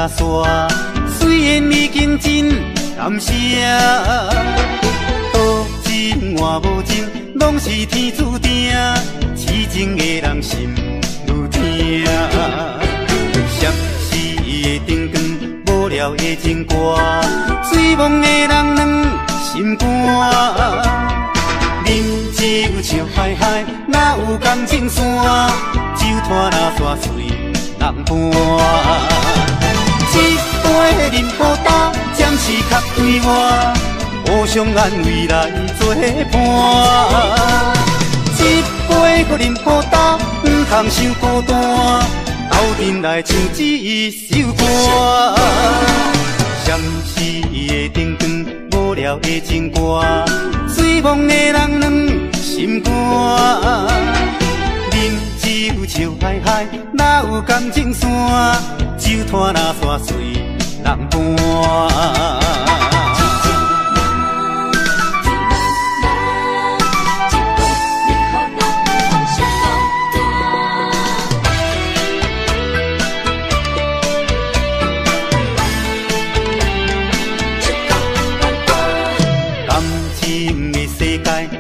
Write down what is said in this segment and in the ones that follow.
甲山，虽然已经真感谢，多情换无情，拢是天注定，痴情的人心愈痛。闪逝的灯光，无聊的情歌，醉梦的人软心肝。饮酒笑嗨嗨，哪有感情线？酒摊若煞随人伴。一杯饮好干，暂时较对我，互相安慰来作伴。一杯搁饮好干，唔通伤孤单，斗阵来唱一首歌。闪逝的灯光，无聊的情歌，醉梦的人软心肝。饮酒笑嗨嗨，哪有感情线？酒摊若煞随人伴。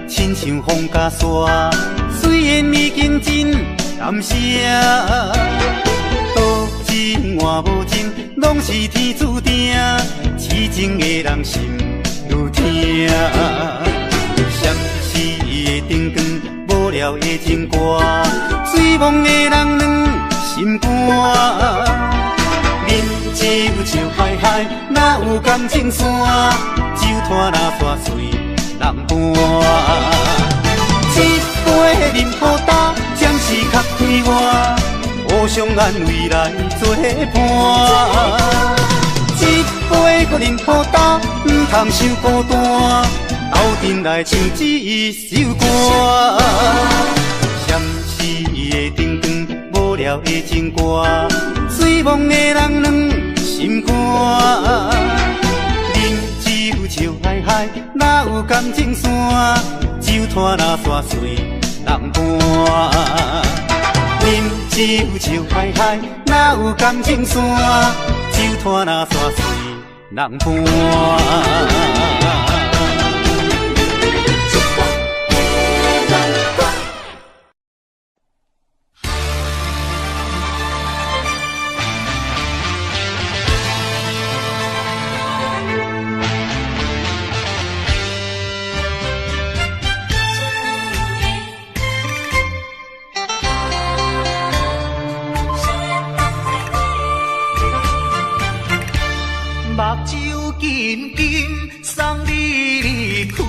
亲像风甲沙，虽然已经真感谢，多情换无情，拢是天注定，痴情的人心愈痛。闪逝的灯光，无聊的情歌，醉梦的人软心肝。饮酒笑嗨嗨，哪有感情线？酒摊若煞随人伴。一杯饮好干，暂时较快活，互相安慰来作伴。一杯搁饮好干，唔通伤孤单，斗阵来唱一首歌。闪逝的灯光，无聊的情歌，醉梦的人软心肝。笑嗨嗨，哪有感情线？酒摊若煞随人伴。饮酒笑嗨嗨，哪有感情线？酒摊若煞随人伴。目睭紧紧送你离开，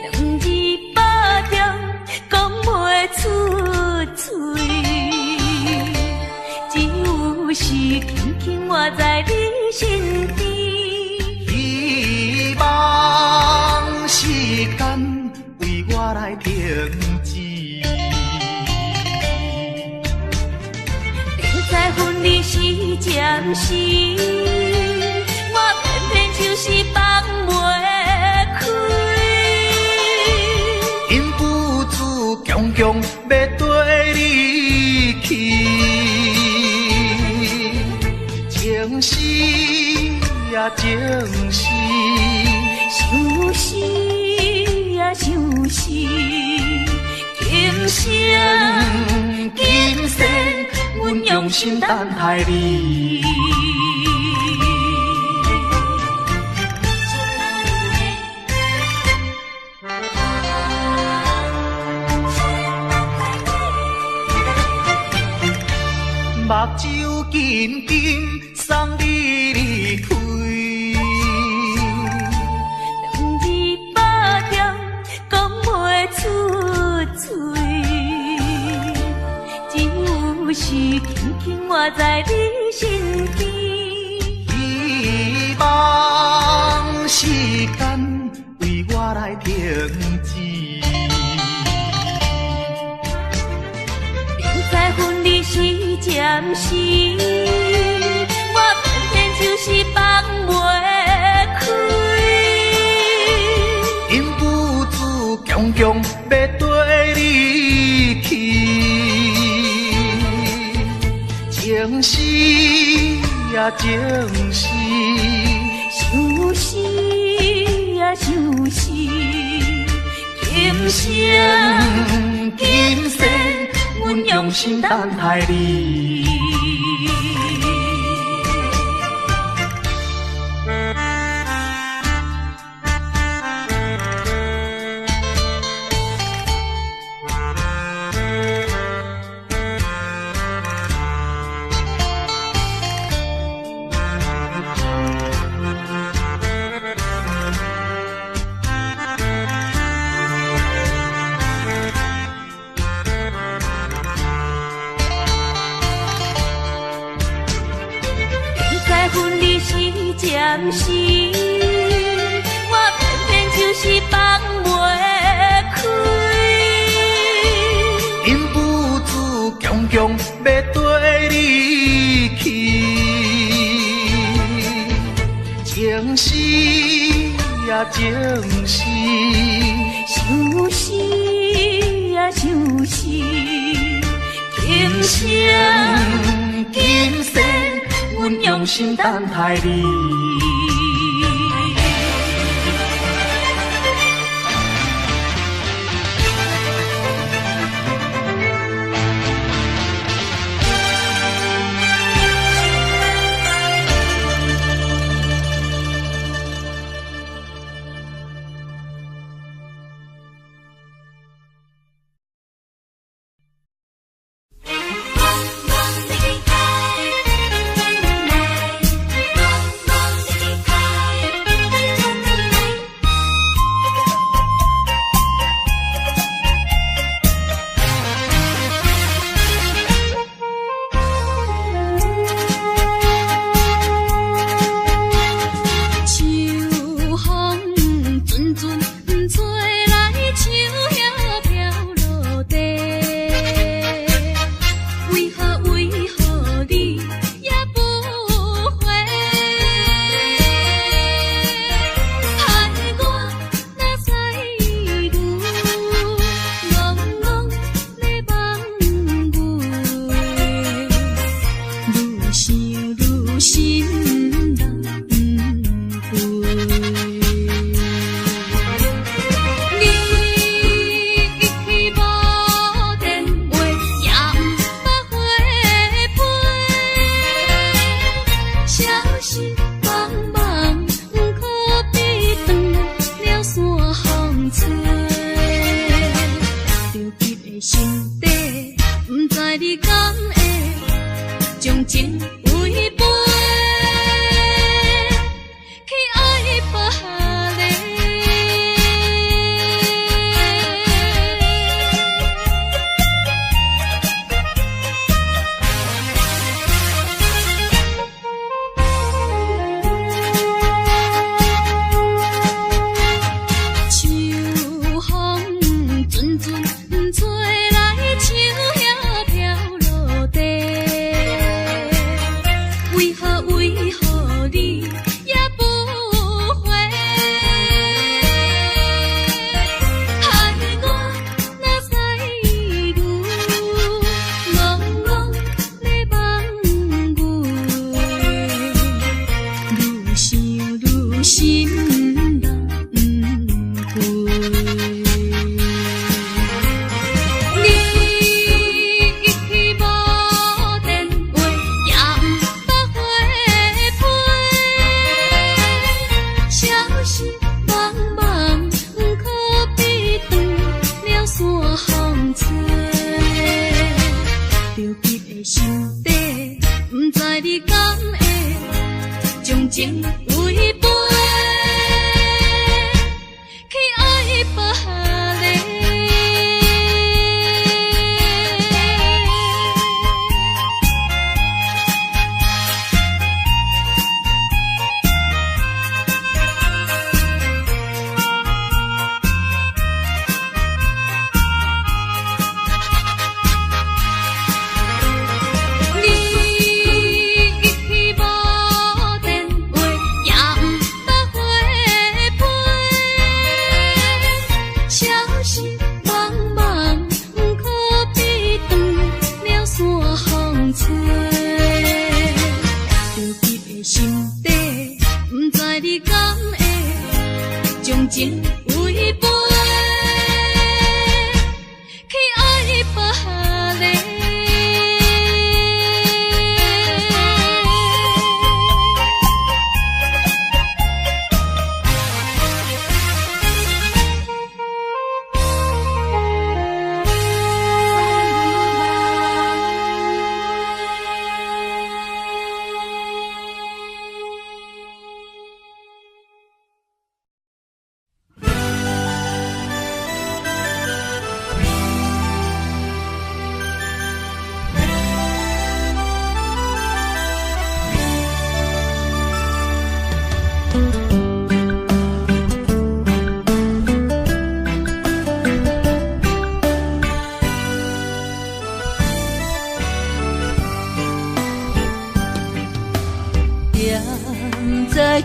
两字百点讲袂出嘴，只有是轻轻活在你身边。希望时间为我来停止。在分离时暂时，我偏偏就是放袂开。因父子强强要跟你去，情是呀情是，想是呀想是，今生今世。阮用心等待你，目睭紧紧送你离开，两字百点讲袂出嘴。是轻轻活在你身边，希望时间为我来停止。明知分离是暂时，我偏偏就是放袂开。因父子强强要跟你去。情是呀情是，想死呀想死，今生今世，阮用心等待你。暂时，我偏偏就是放袂开。因父子强强要跟你去，情是呀情是，想死呀想死，今生今世，阮用心等待你。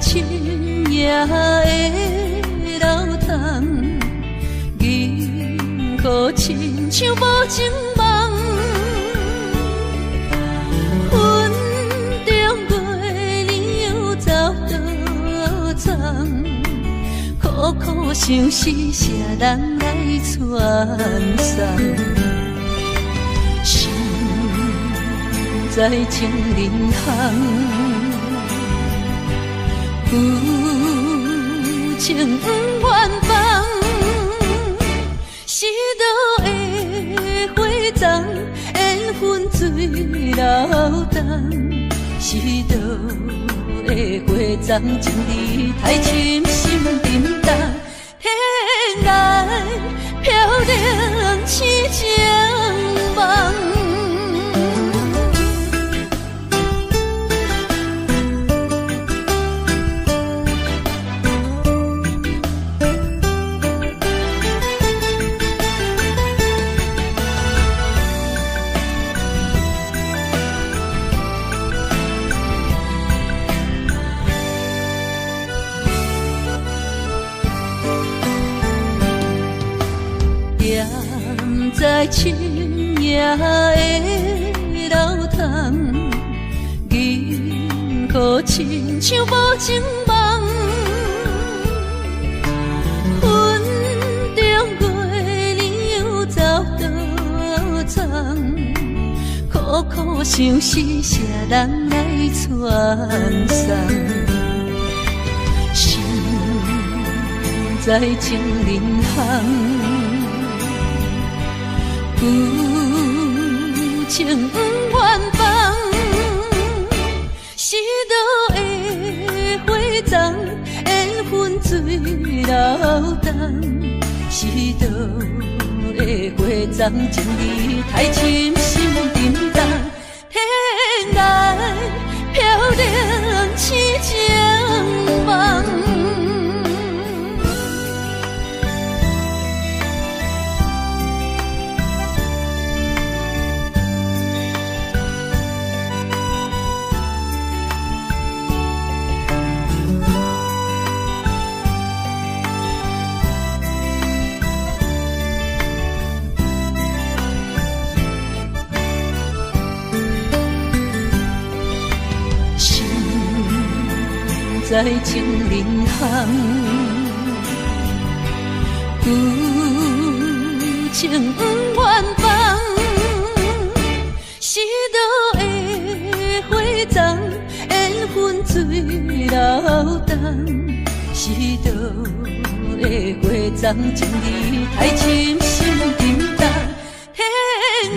深夜的楼堂，银河亲像无情梦，云中月亮走倒藏，苦苦相思谁人来传送？心在情人行。有情不愿放，是倒的花丛，缘分水流动，是倒的花丛，情义太深，心沉重，天来飘零痴情梦。在深夜的楼堂，银河亲像无情梦，云中月亮走倒藏，苦苦相思谁人来传送？心在情人行。有情不愿放，是倒的花丛，缘分水流动，是倒的花丛，情义太深，心沉重，天来飘零痴情梦。在情人行，有情不愿放，是倒的花丛，缘分水流动，是倒的花丛，情义太深，心沉重，天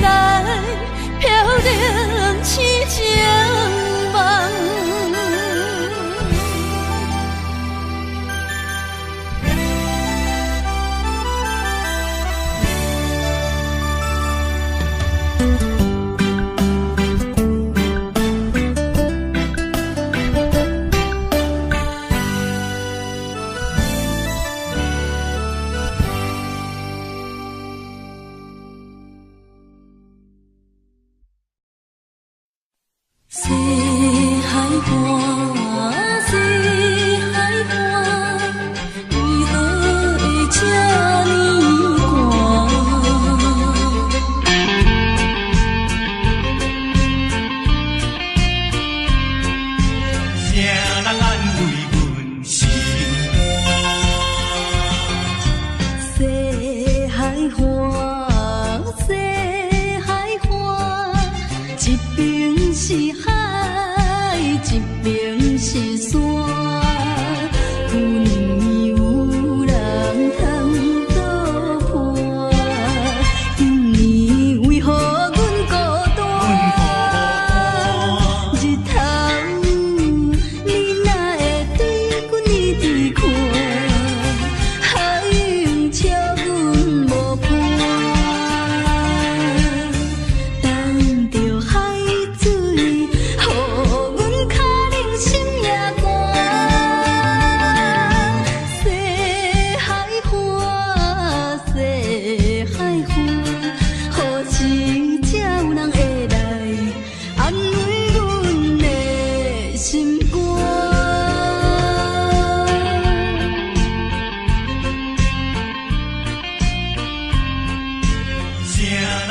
来飘零痴情梦。一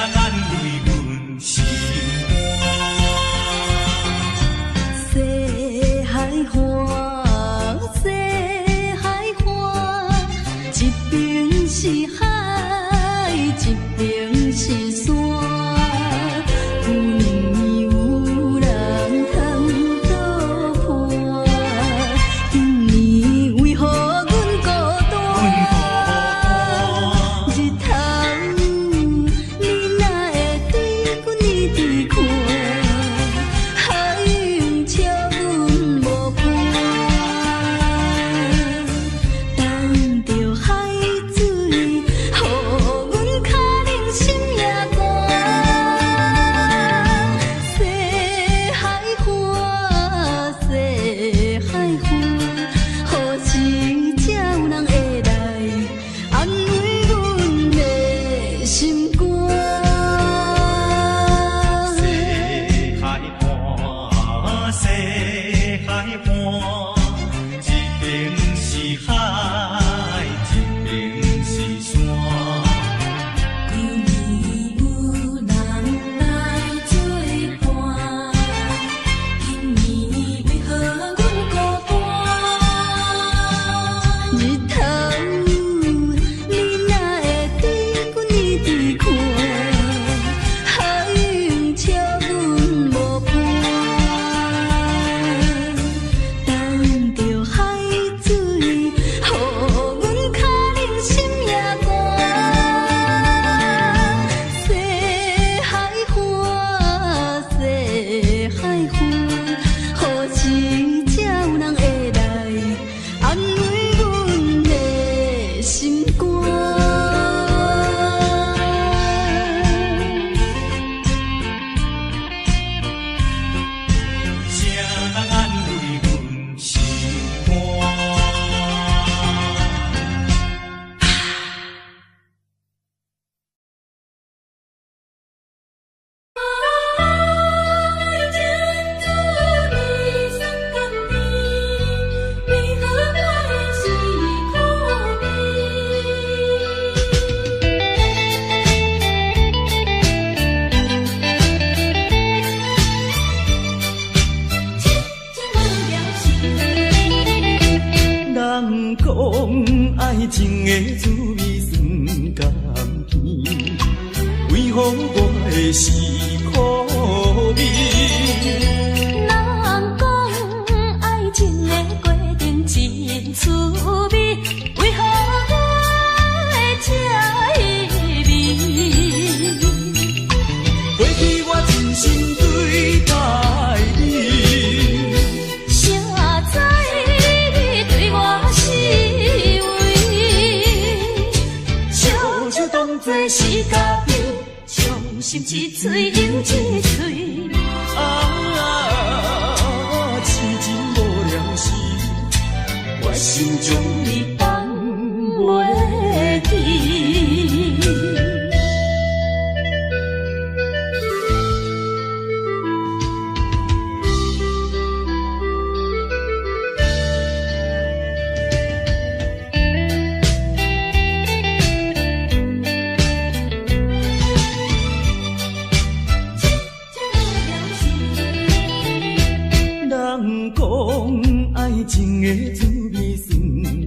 人安慰阮心西海岸，西海岸，一边是海，一边是山。有年有人通倒破，今年为何阮孤单？日头你哪会对阮呢伫看？海涌笑阮无伴，等着海水，予阮脚冷心也寒。西海岸，西海岸，何时才有人会来安慰阮的心肝？西海岸，西海岸，一边是海，一边是山。有年有人来作伴，今年为何阮孤单？日头你哪会对阮呢伫看？海涌笑阮无伴，等着海水，予阮脚冷心也寒。西海岸，西海岸，何时才有人会来安慰阮的心肝？谁人安慰阮心肝？人讲爱情的滋味酸甘甜，为何我的是苦味？人讲爱情的过程真趣味，为何我会这意味？过去我真心对待你，谁知你对我是为？笑笑当作是嘉宾，伤心一嘴又一嘴。痴情无聊时，我心中你放袂记。人讲爱情的滋味酸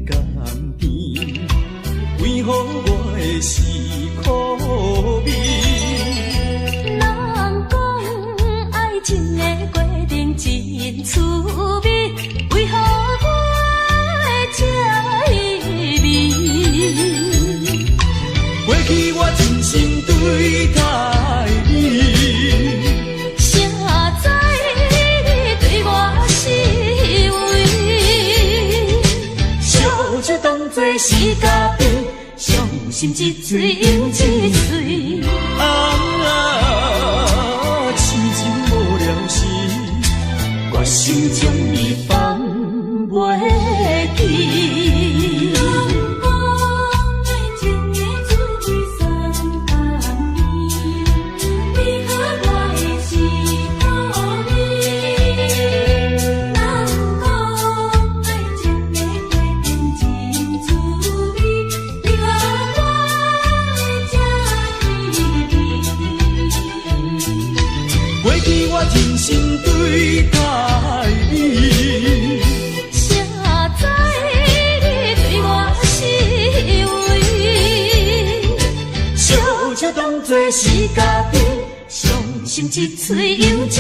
甘甜，为何我的是苦味？人讲爱情的过程真趣味，为何我会这意味？过去我真心对待你，谁知你对我是为？笑就当作是嘉宾，伤心一嘴又一嘴。痴情无聊时，我心中你放袂记。人讲爱情的滋味酸甘甜，为何我会是苦味？人讲爱情的过程真趣味，为何我会这意味？真心对待你。谁知你对我是为，小笑当作是家己，伤心一嘴又一嘴。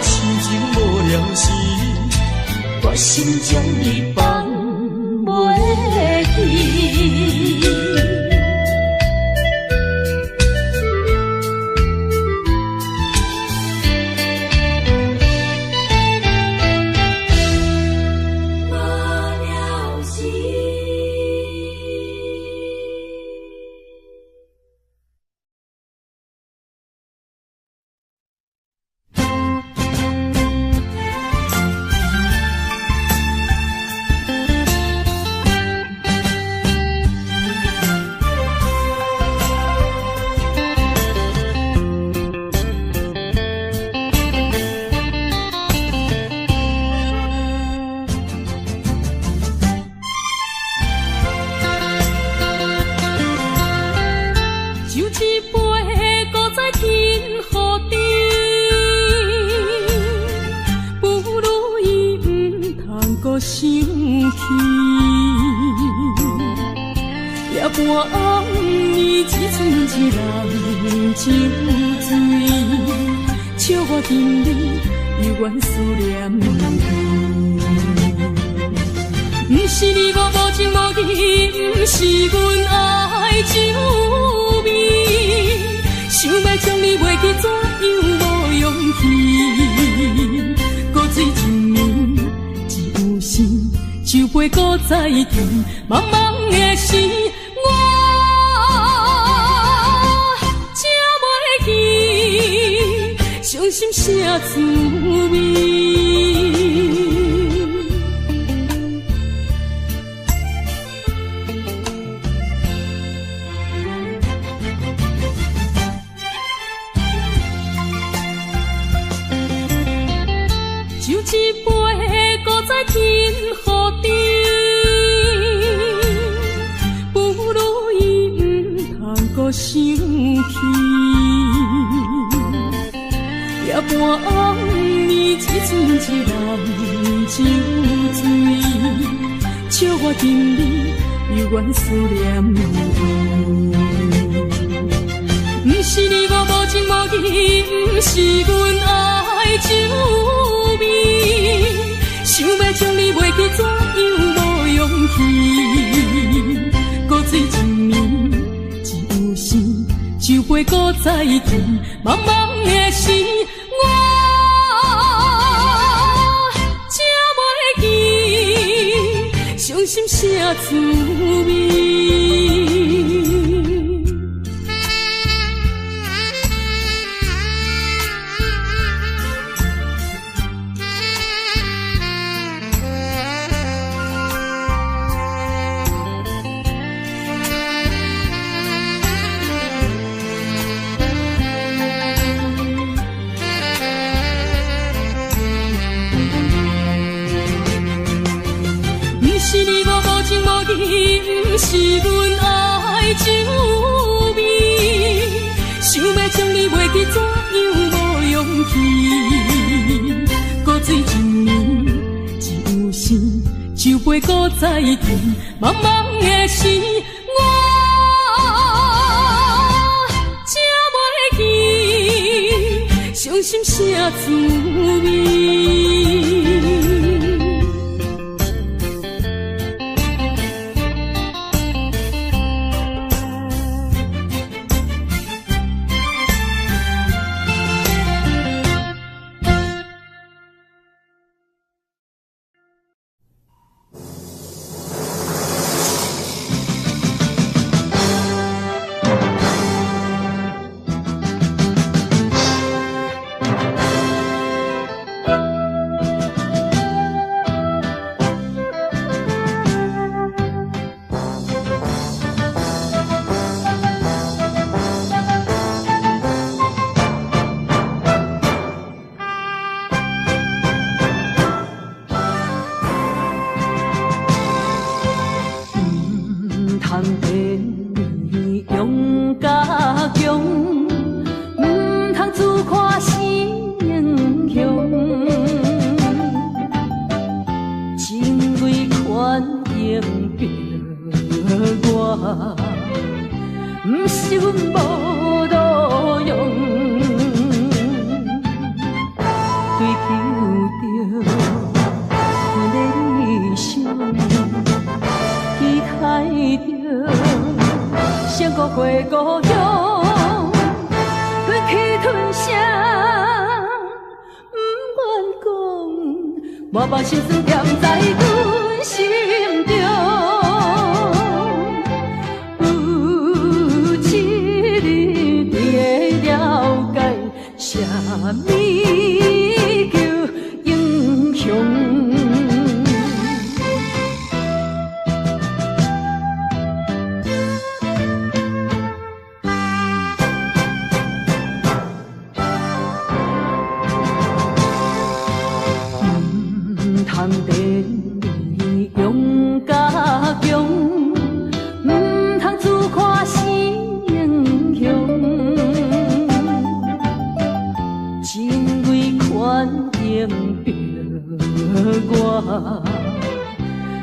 痴情无了时，我心将你放袂记。茫茫的时，我才袂记，伤心啥滋味。就一杯搁再添予你。想起，夜半暗暝一寸一人酒醉，笑我今日犹原思念你。不是你我无情无义，不是阮爱酒味，想要将你袂记，怎样无勇气？搁醉一暝。酒杯搁再添，茫茫的时，我才袂记，伤心啥滋味。不是阮爱酒味，想要将你袂记，怎样无勇气？搁醉一暝，一有时，酒杯搁再添，茫茫的时，我才袂记，伤心啥滋味。不是阮无路用，追求着阮的理想，期待着成孤过故乡，吞气吞声，不愿讲，满腹心酸踮在阮心中。有一日你会了解，啥物叫英雄。通电你勇甲强，唔通自看是英雄。情为权赢着我，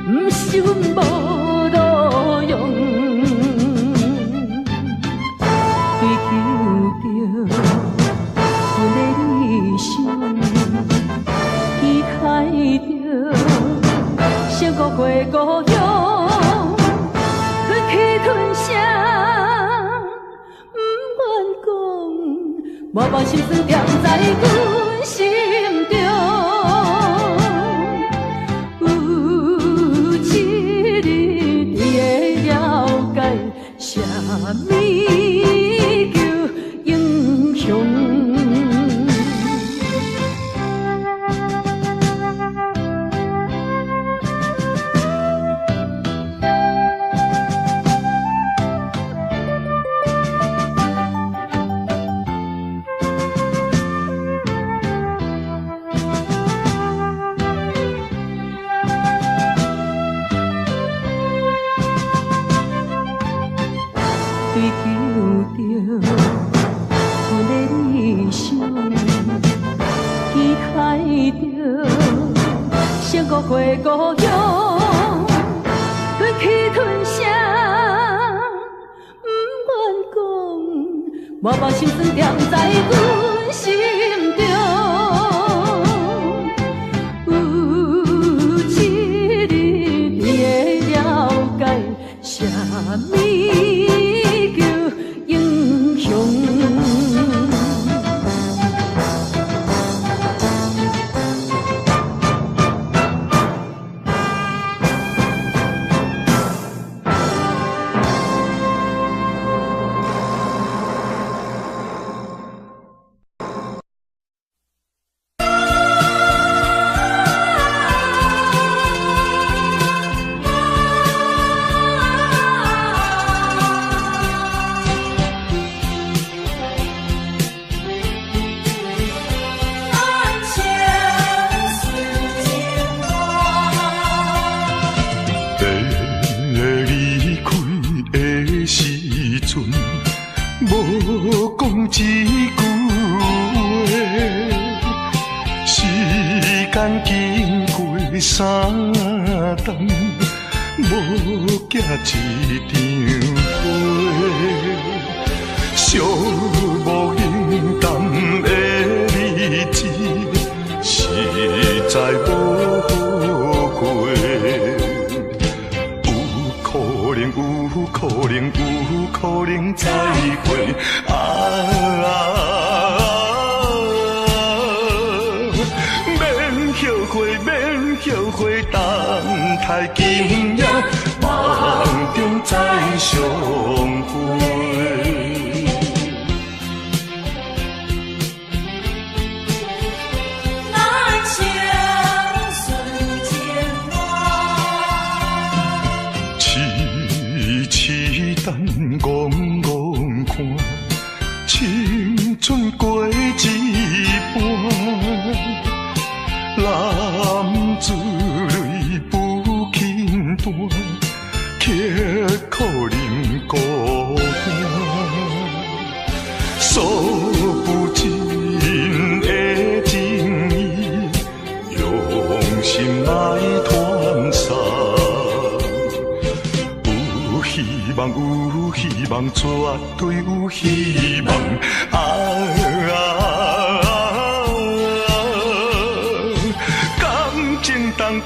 唔是阮无路用，追求着阮的理想。期待着成孤过故乡，吞气吞声，不愿讲，满腹心酸踮在阮心中。有一日你会了解，啥物叫英雄。追求着阮的理想，期待着成孤过故乡，吞气吞声，不愿讲，满腹心酸踮在阮心中。有一日你会了解，啥物叫英雄。无讲一句话，时间经过三冬，无寄一张花，寂无影淡的日子，实在无好过。有可能，有可能，有可能再会啊！免后悔，免后悔，等待今夜梦中再相会。等戆戆看，青春过一半，男子泪不轻弹，刻苦忍孤单，诉不尽的情意，用心来传送，有希望，有希望，绝对有希望。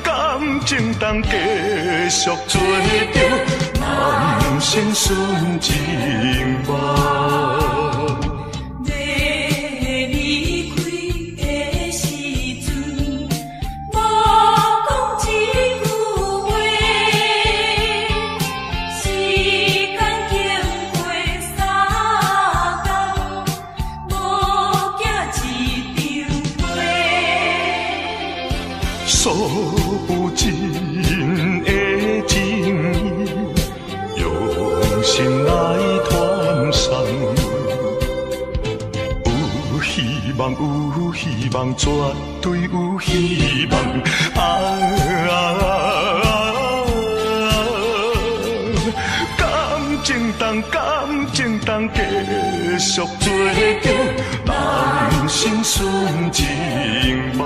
感情当继续做着人生顺情梦。数不尽的情意，用心来传送。有希望，有希望，绝对有希望。感情当继续做着人生顺情梦。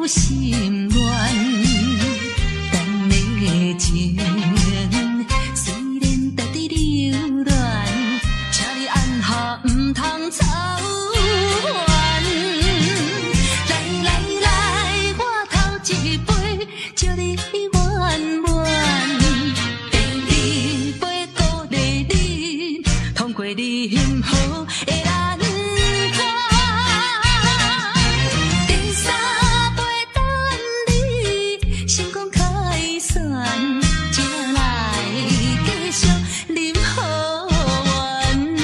心乱，等的情虽然在伫流乱，请你按下不通操烦。来来来，我头一杯，祝你圆满。第二杯鼓励你，通过任何的难关。第三杯等你成功开选，才来继续饮好运。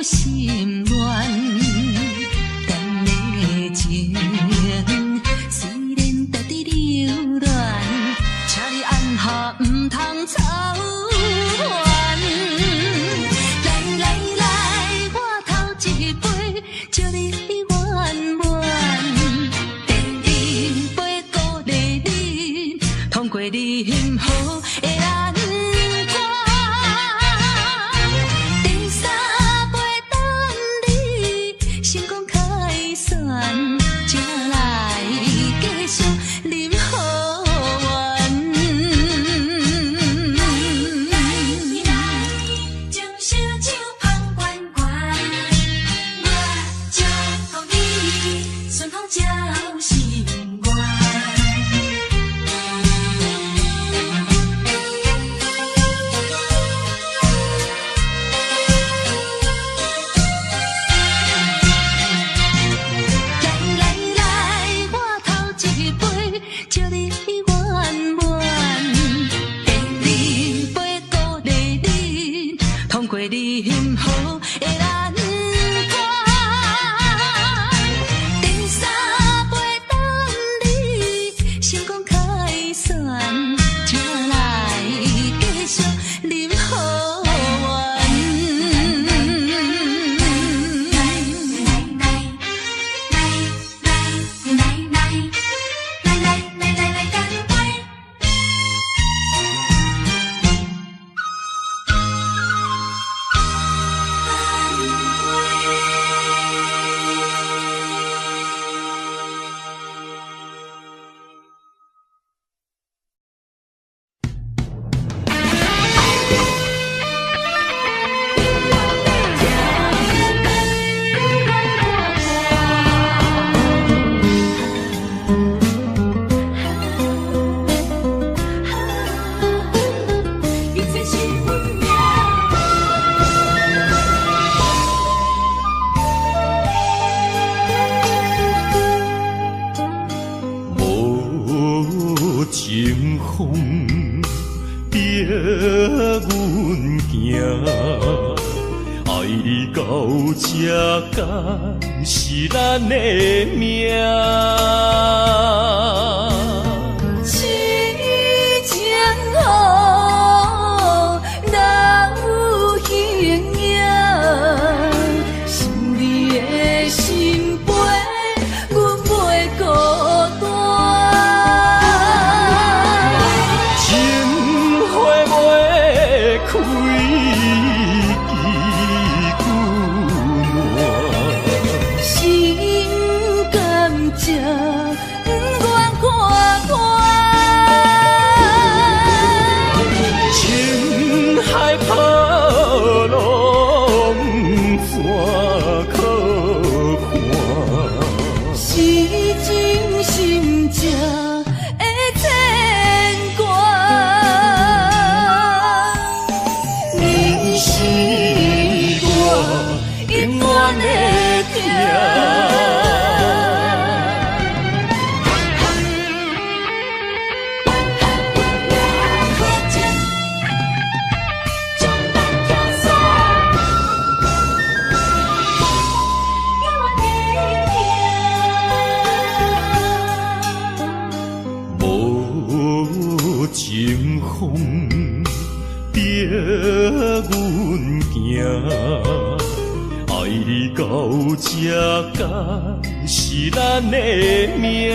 心乱，等的情虽然在伫流乱，请你按下不通操烦。来来来，我头一杯，祝你圆满。第二杯鼓励你，通过任何的难关。第三成功开选，才来继续饮好运。将烧酒捧悬悬，我祝福你顺风照心愿。祝你圆满，第二杯鼓励你，通过任何的难关。第三杯等你成功开选，才来继续饮好运。情风逼阮行，爱你到这敢是咱的命。痴情好，哪有形影？想你的心悲，阮袂孤单。开心甘蔗，不愿看看。情海波浪，怎可看？是真心正的牵挂。你是我永远的疼。甲是咱的命。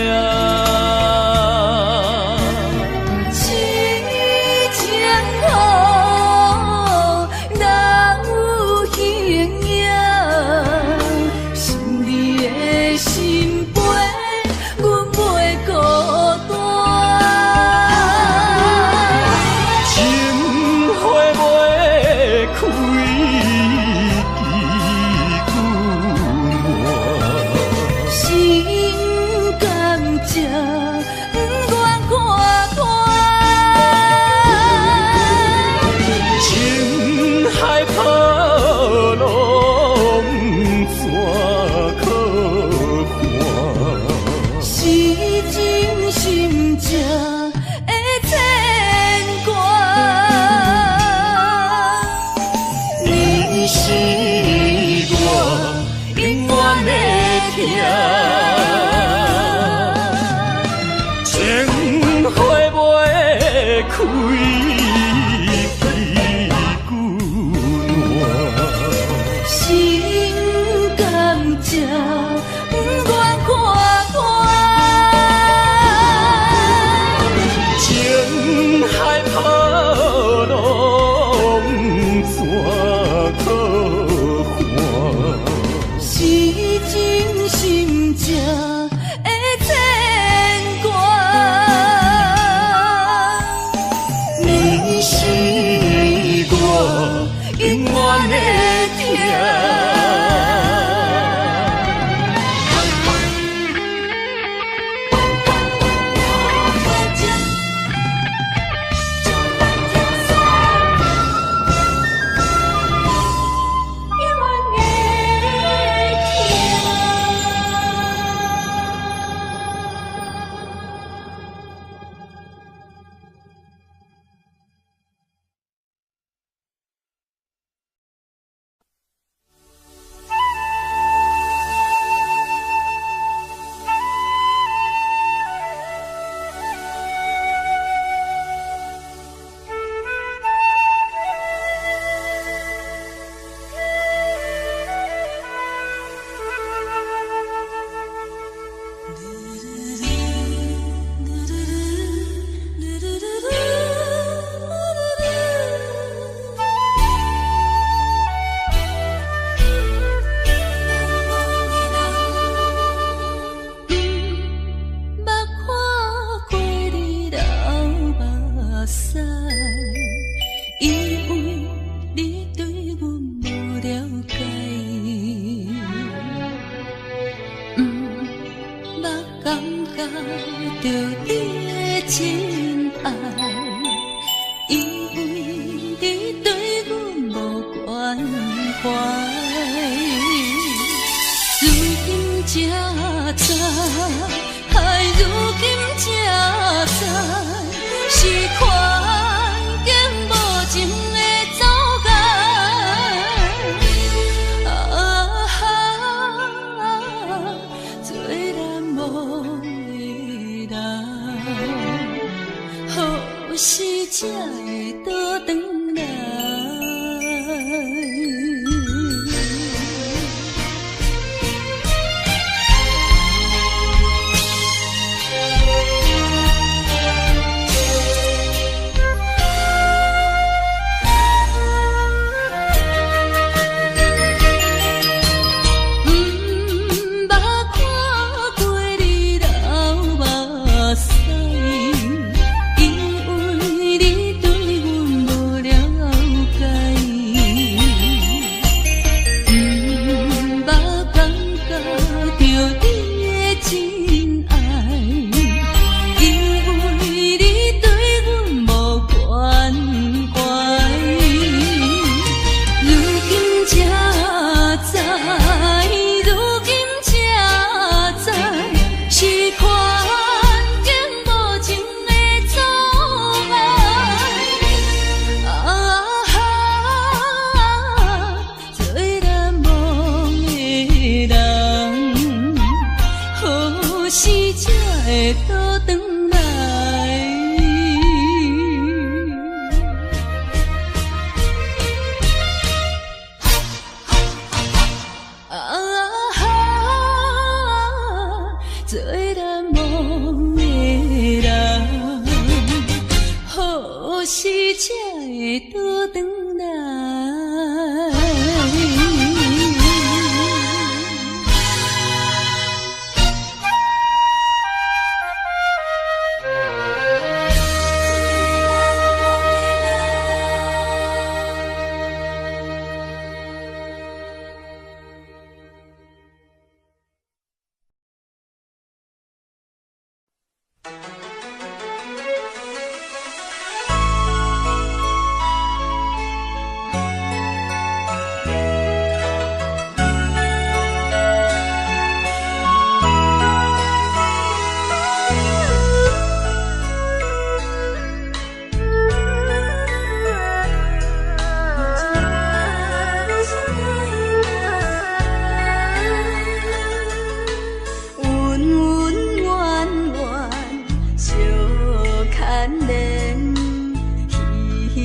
倒转来。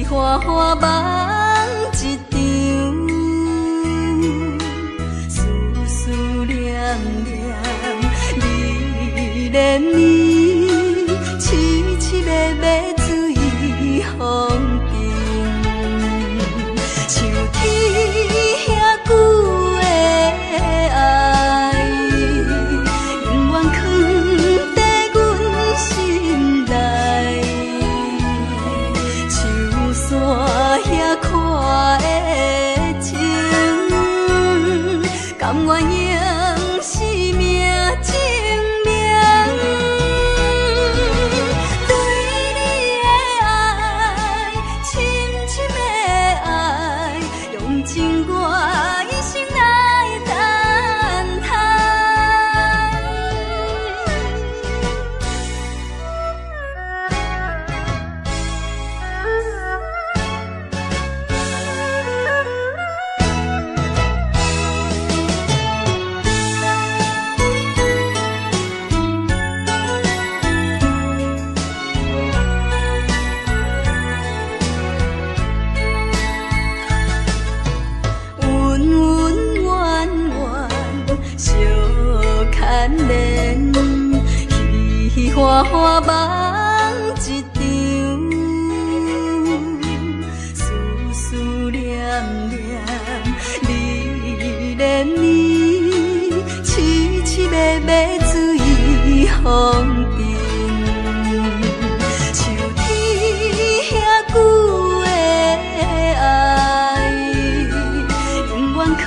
花花梦一场，思思念念，你连绵，凄凄密密水风中，像天遐久的爱，永远藏在阮心内。山遐看的情，甘愿用生命证明。对你的爱，深深的爱，用情我一生来等待。花花梦一场，思思念念，你连绵，凄凄密密水风中，像天遐久的爱，永远藏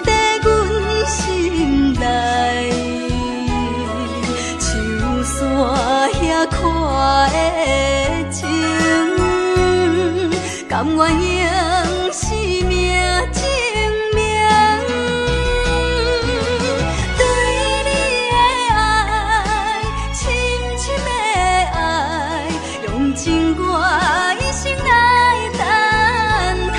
在阮心内。山遐看的情，甘愿用生命证明。对你的爱，深深的爱，用情我一生来等待。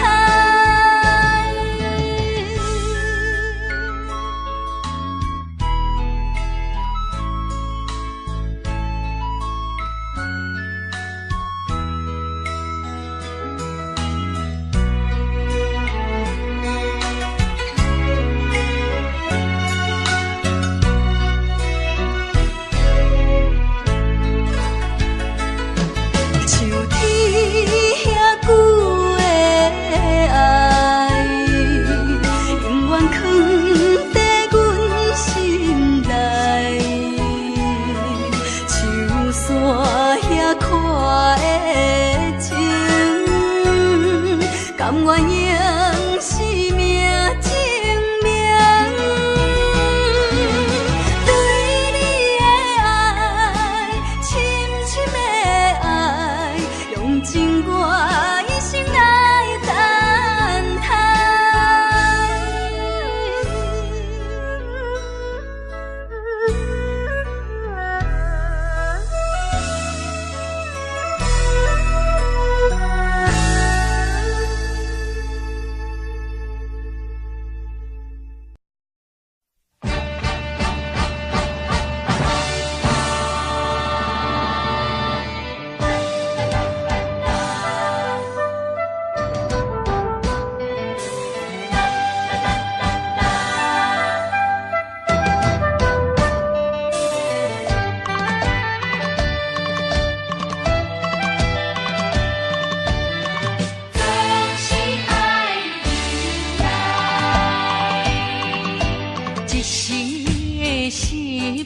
失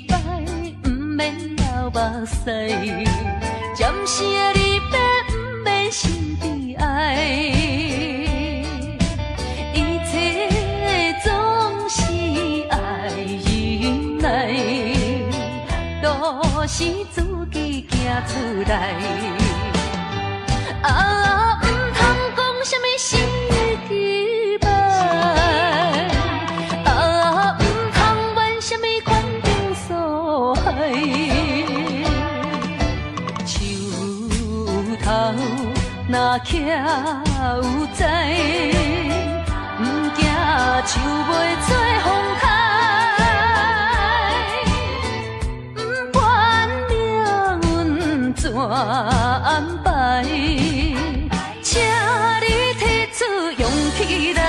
败，不免流目屎。暂时的离别，不免心悲哀。一切总是爱忍耐，都是自己行出来。啊，唔通讲什么失去吧。若徛有在，不惊树袂做风台，不管命运怎安排，请你提出勇气来。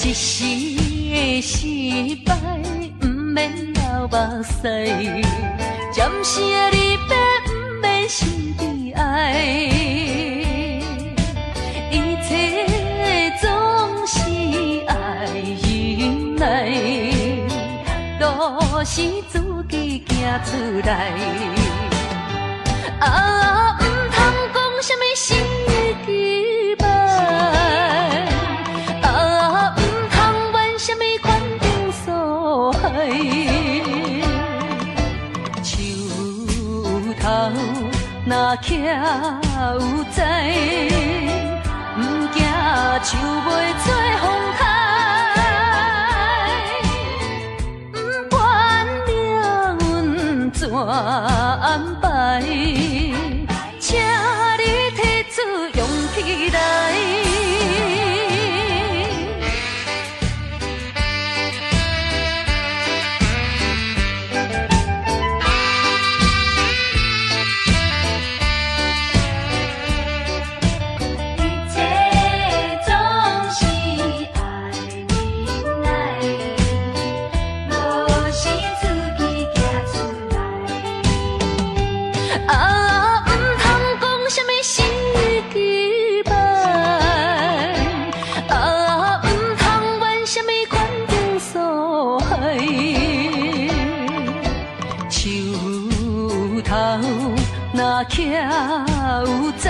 一时的失败，不免流目屎。暂时的离别，不免心悲哀。一切总是爱忍耐，都是自己行出来。啊，唔通讲什么失去吧。树头若徛有在，不惊树袂做风台，不管命运怎安排，请你提出勇气来。若徛有在，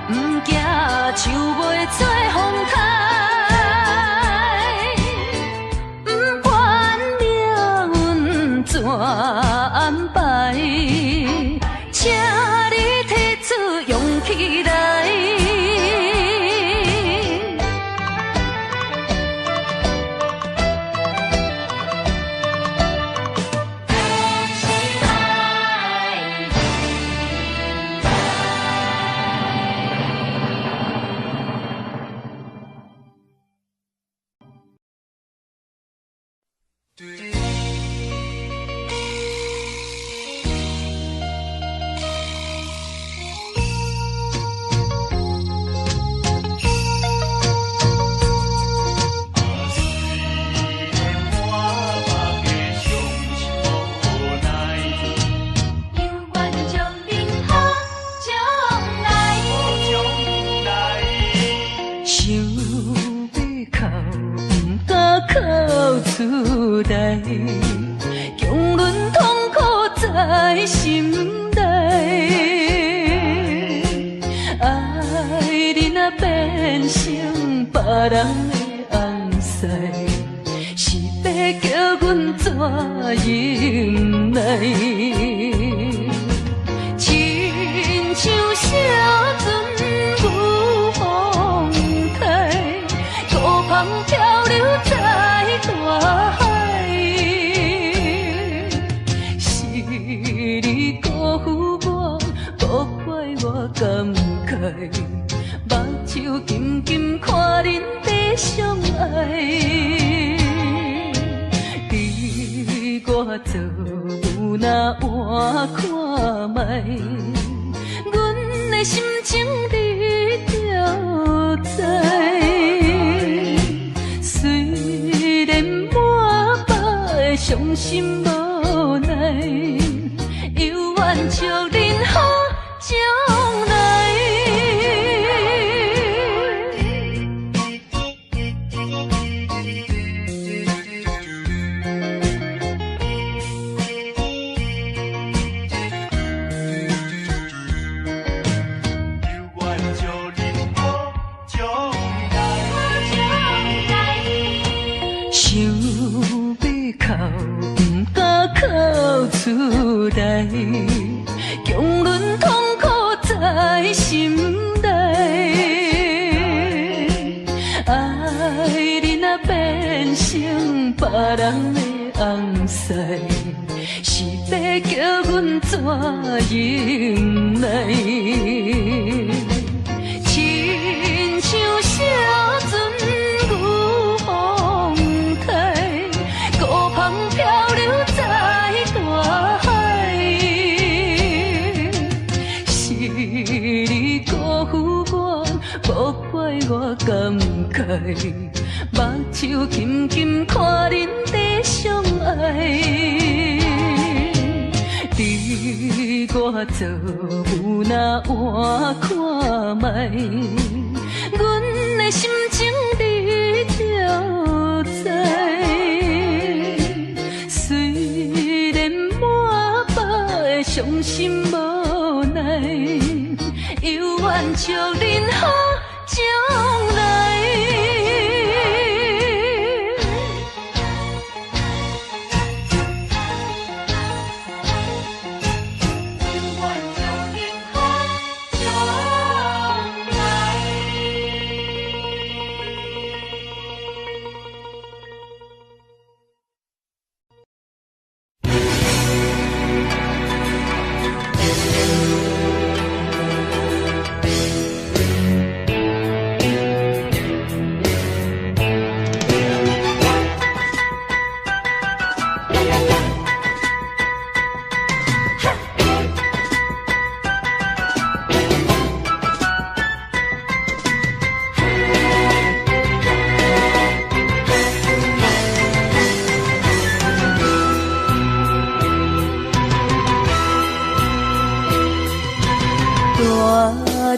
不惊树袂做风台，不管命运怎安排，请你提出勇气来。出来，强忍痛苦在心内。爱你若变成别人的红婿，是要叫阮怎忍耐？亲像小船有风台，孤帆漂流在大海，是你辜负我，无怪我感慨，目睭紧紧看恁在相爱。你我做有哪换看卖，阮的心情你着知。伤心无奈，犹原祝恁好将来。厝内，强忍痛苦在心内。爱你若变成别人的红婿，是要叫阮怎忍耐？亲像写船牛风台，孤帆漂流在大海。是你辜负我，无怪我感慨。目睭紧紧看恁在相爱。你我做有哪换看卖？阮的心情你就知。虽然满腹的伤心无奈，犹原祝恁好将来。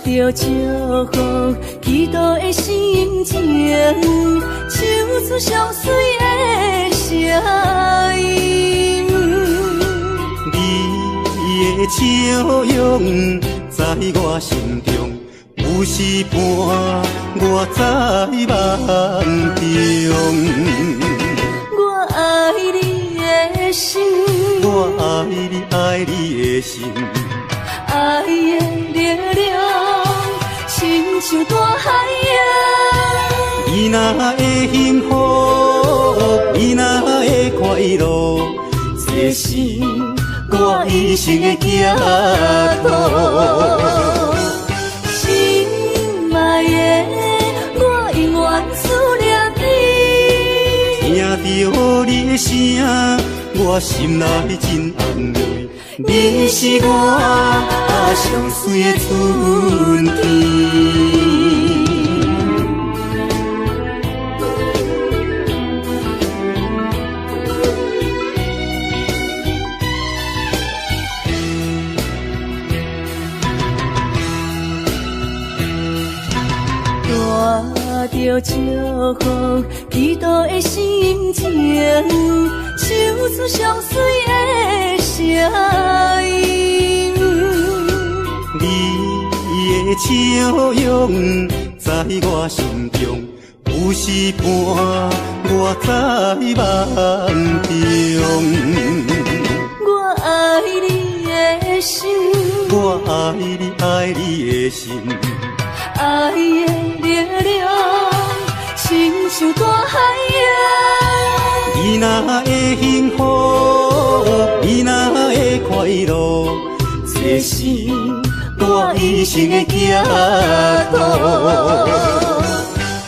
着祝福祈祷的心情，唱出相随的声音。你的笑容在我心中，有时伴我在梦中。我爱你的心，我爱你爱你的心，爱的力量亲像大海洋。你若会幸福，你若会快乐，这是我一生的寄托。心爱的，我永远思念你。听到你的声，我心内真安慰。你是我上水的春天。着祝福祈祷的心情，唱出相随的声音。你的笑容在我心中，有时伴我在梦中。我爱你的心，我爱你爱你的心，爱的力量亲像大海洋。你若会幸福，你若会快乐，这是我一生的寄托。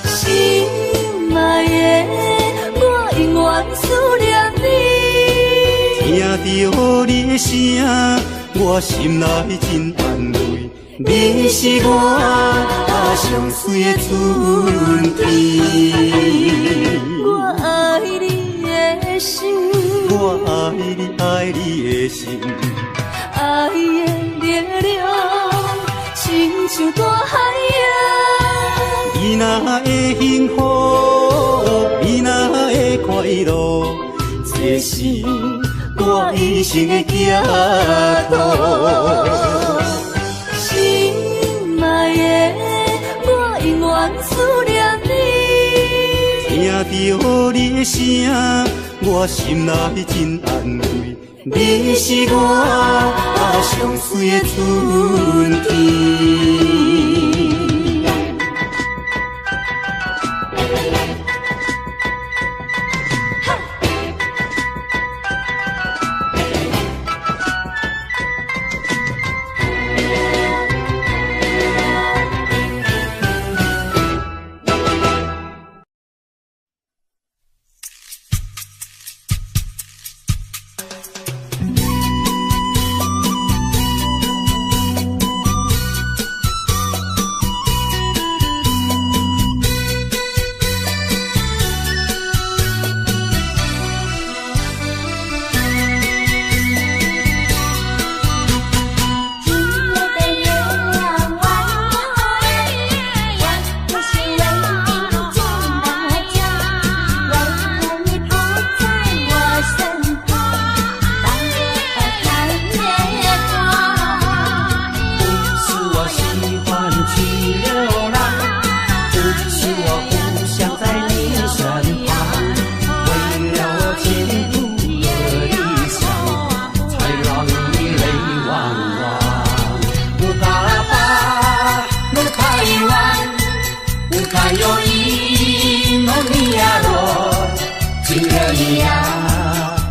心爱的，我永远思念你。听到你的声，我心内真安慰。你是我上水的春天。我爱你的心，我心。爱的力量，亲像大海洋。你若会幸福，你若会快乐，这是我一生的寄托。心爱的，我永远思念你。听到你的声，我心内真安慰。你是我上水的春天。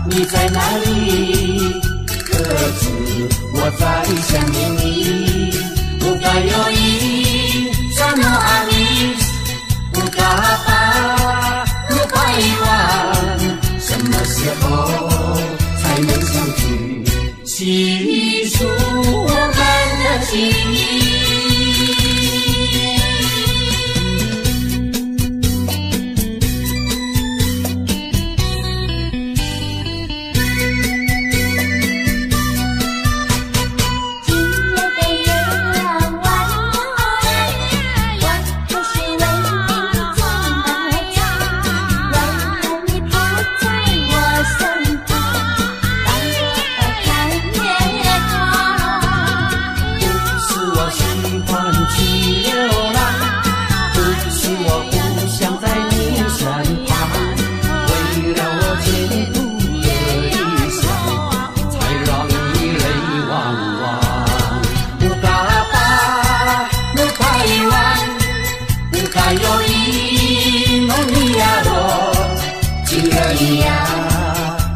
你在哪里？可知我在想念你？不该有一刹那阿弥，不该把不该遗忘，什么时候才能相聚？细数我们的情谊。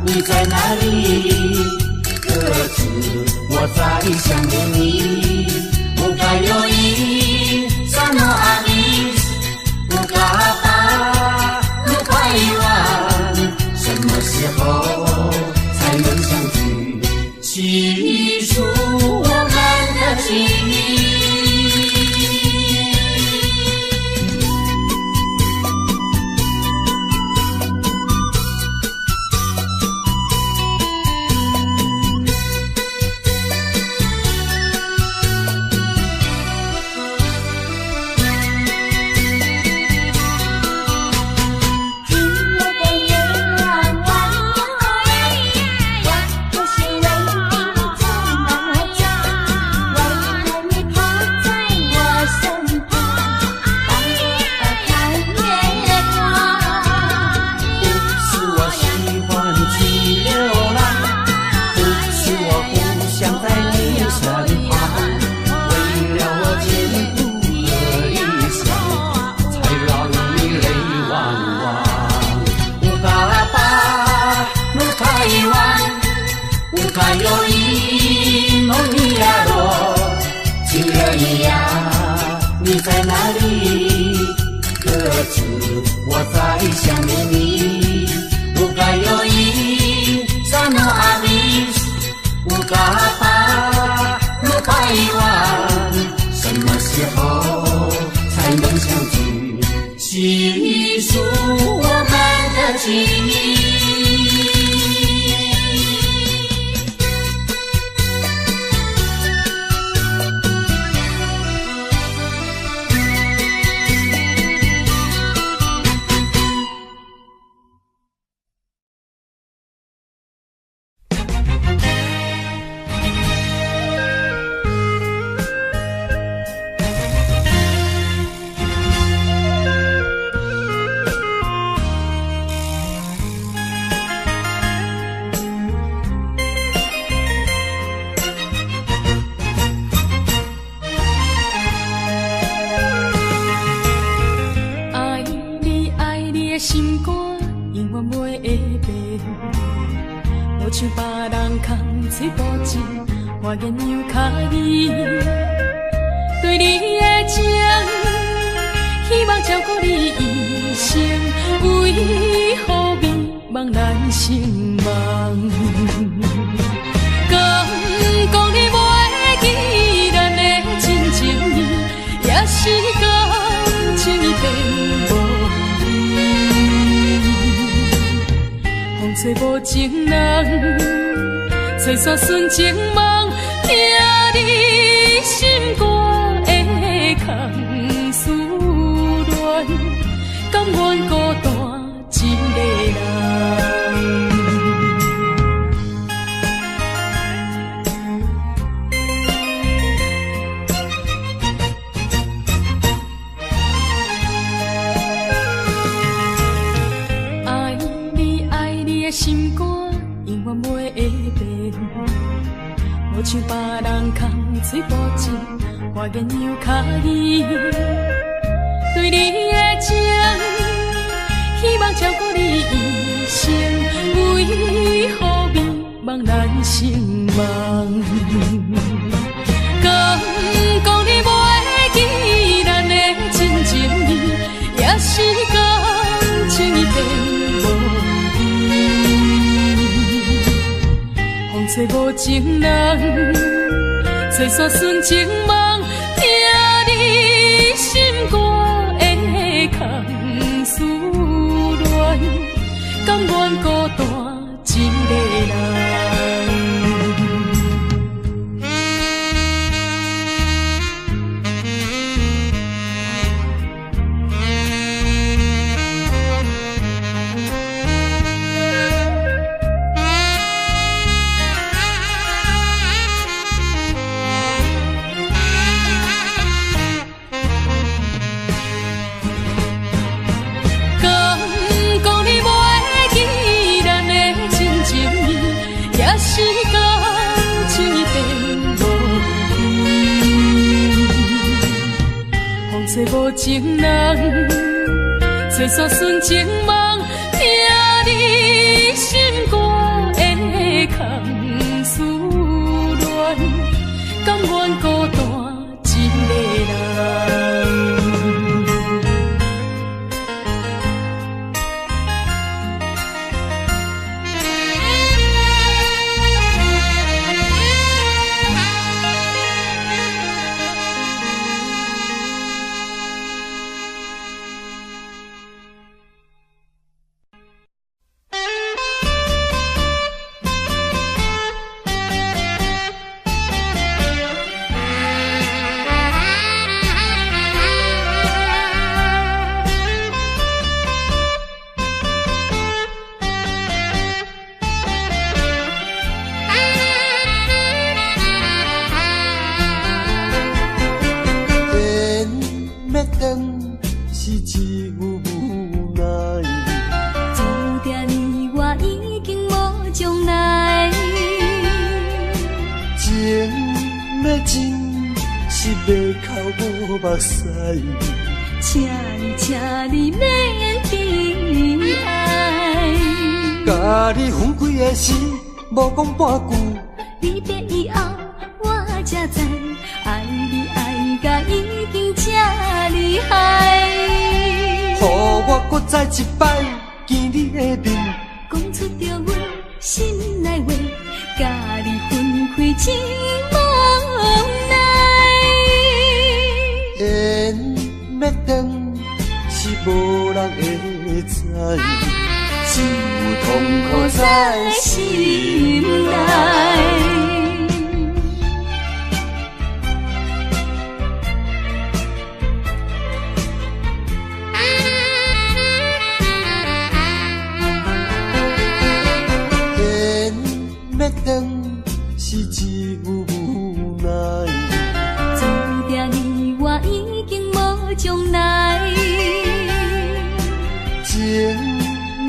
你在哪里？可知我在想念你？不该有一刹那阿弥，不该把不该遗忘，什么时候才能相聚？细数我们的情谊。有一梦里呀罗，情人一样，你在哪里？可知我在想念你？不该有一刹那阿弥，不该把不该遗忘，什么时候才能相聚？细数我们的情谊。的心肝永远袂会变，无像别人空嘴无舌，我言又卡意。对你的情，希望照顾你一生，为何迷茫难成梦？敢讲你袂记咱的真情意，也是感情已变无味。风吹无情人，吹煞纯情梦，听你心肝的空思恋，甘愿孤单一个人。心肝永远袂会变，无像别人空嘴无舌，我言又卡意。对你的情，希望照顾你一生，为何迷茫难成梦？敢讲你袂记咱的真情意，也是感情已变。风吹无情人，吹煞纯情梦，听你心肝的空思恋，甘愿孤单一个人。是感情已变无味，风吹无情人，吹煞纯情梦，听你心肝的空思恋，甘愿孤单一个人。请你免悲哀，甲你分开的时，无讲半句。离别以后，我才知，爱你爱甲已经这厉害。予我搁再一摆见你的面，讲出着我心内话，甲你分开真无奈。缘要断是无人会知，只有痛苦在心内。要断是只有无奈，注定你我已经无将来。情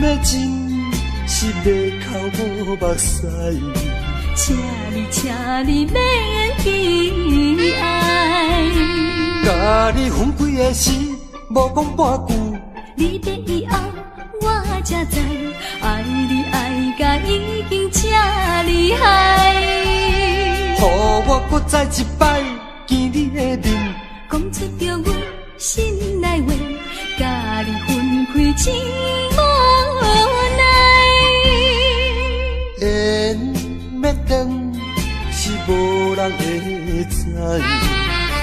要真是要靠无目屎，请你免悲哀。甲你分开的时，无讲半句。离别以后，我才知爱你爱甲已经这厉害。予我搁再一摆见你的面，讲出着阮心内话，甲你分开真无奈。缘要断是无人会知，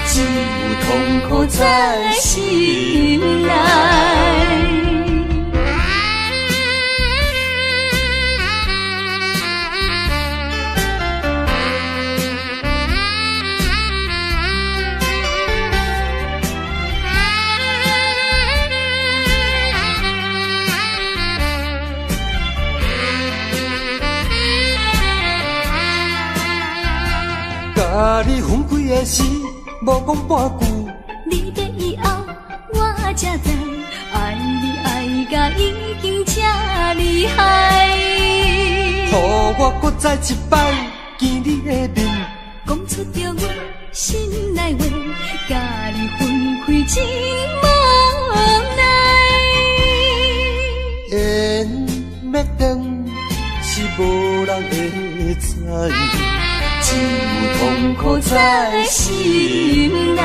只有痛苦在心内。甲你分开的时，无讲半句。你的以后，我才知爱你爱甲已经这厉害。予我搁再一摆见你的面，讲出着阮心内话，甲你分开真无奈。缘要断是无人会知，只有痛苦在心内。